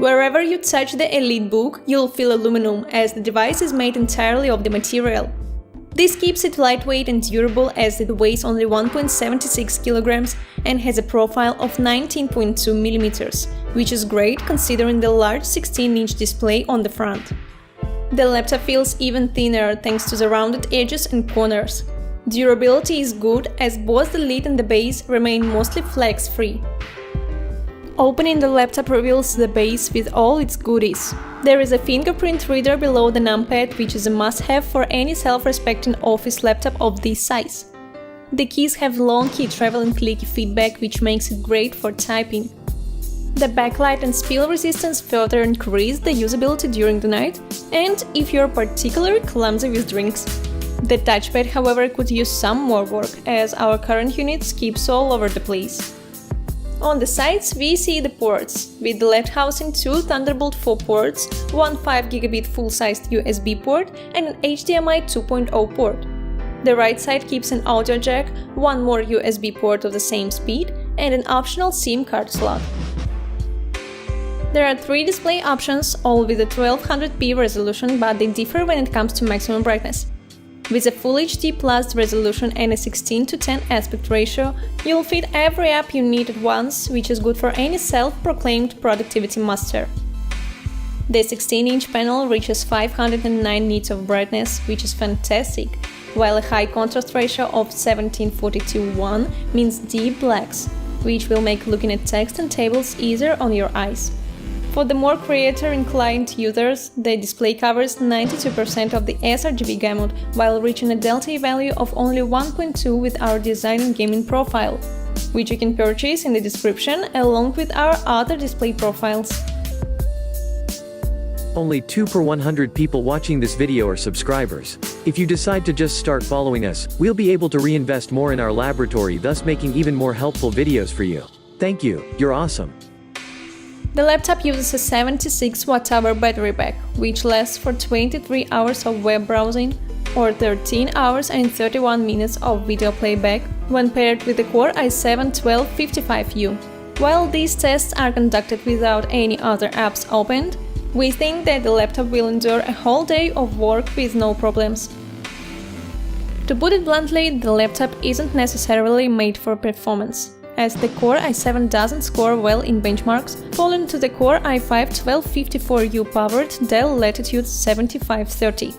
Wherever you touch the EliteBook, you'll feel aluminum, as the device is made entirely of the material. This keeps it lightweight and durable, as it weighs only 1.76 kilograms and has a profile of 19.2 millimeters, which is great considering the large 16-inch display on the front. The laptop feels even thinner thanks to the rounded edges and corners. Durability is good, as both the lid and the base remain mostly flex-free. Opening the laptop reveals the base with all its goodies. There is a fingerprint reader below the numpad, which is a must-have for any self-respecting office laptop of this size. The keys have long key travel and clicky feedback, which makes it great for typing. The backlight and spill resistance further increase the usability during the night, and if you're particularly clumsy with drinks. The touchpad, however, could use some more work, as our current unit skips all over the place. On the sides we see the ports, with the left housing 2 Thunderbolt 4 ports, one 5GB full-sized USB port and an HDMI 2.0 port. The right side keeps an audio jack, one more USB port of the same speed, and an optional SIM card slot. There are 3 display options, all with a 1200p resolution, but they differ when it comes to maximum brightness. With a Full HD Plus resolution and a 16:10 aspect ratio, you'll fit every app you need at once, which is good for any self-proclaimed productivity master. The 16-inch panel reaches 509 nits of brightness, which is fantastic, while a high contrast ratio of 17:42:1 means deep blacks, which will make looking at text and tables easier on your eyes. For the more creator-inclined users, the display covers 92% of the sRGB gamut, while reaching a delta value of only 1.2 with our design and gaming profile, which you can purchase in the description along with our other display profiles. Only 2 per 100 people watching this video are subscribers. If you decide to just start following us, we'll be able to reinvest more in our laboratory, thus making even more helpful videos for you. Thank you, you're awesome. The laptop uses a 76 Wh battery pack, which lasts for 23 hours of web browsing or 13 hours and 31 minutes of video playback when paired with the Core i7-1255U. While these tests are conducted without any other apps opened, we think that the laptop will endure a whole day of work with no problems. To put it bluntly, the laptop isn't necessarily made for performance, as the Core i7 doesn't score well in benchmarks, falling to the Core i5-1254U powered Dell Latitude 7530.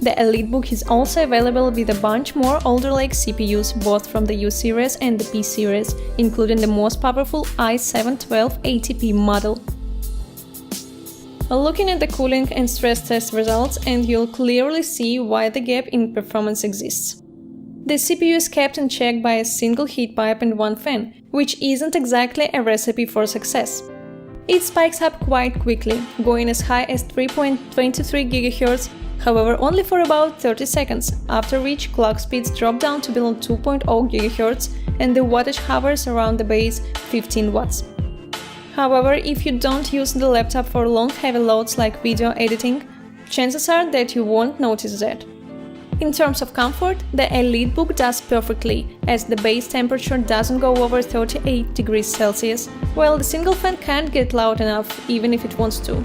The EliteBook is also available with a bunch more older Lake CPUs, both from the U series and the P series, including the most powerful i7-1280p model. Looking at the cooling and stress test results, and you'll clearly see why the gap in performance exists. The CPU is kept in check by a single heat pipe and one fan, which isn't exactly a recipe for success. It spikes up quite quickly, going as high as 3.23 GHz, however only for about 30 seconds, after which clock speeds drop down to below 2.0 GHz and the wattage hovers around the base 15 watts. However, if you don't use the laptop for long heavy loads like video editing, chances are that you won't notice that. In terms of comfort, the EliteBook does perfectly, as the base temperature doesn't go over 38 degrees Celsius, while the single fan can't get loud enough even if it wants to.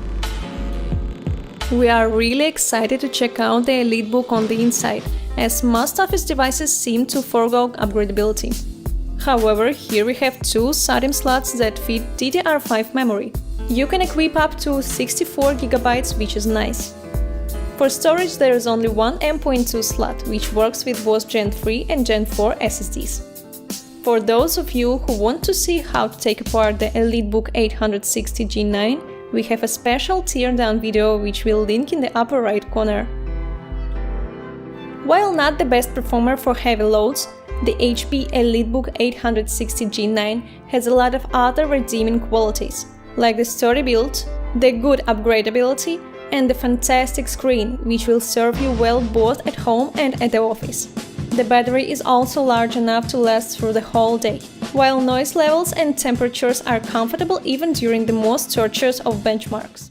We are really excited to check out the EliteBook on the inside, as most office devices seem to forgo upgradability. However, here we have 2 SATA slots that fit DDR5 memory. You can equip up to 64 GB, which is nice. For storage, there is only one M.2 slot, which works with both Gen 3 and Gen 4 SSDs. For those of you who want to see how to take apart the EliteBook 860 G9, we have a special teardown video which we'll link in the upper right corner. While not the best performer for heavy loads, the HP EliteBook 860 G9 has a lot of other redeeming qualities, like the sturdy build, the good upgradability, and the fantastic screen, which will serve you well both at home and at the office. The battery is also large enough to last through the whole day, while noise levels and temperatures are comfortable even during the most torturous of benchmarks.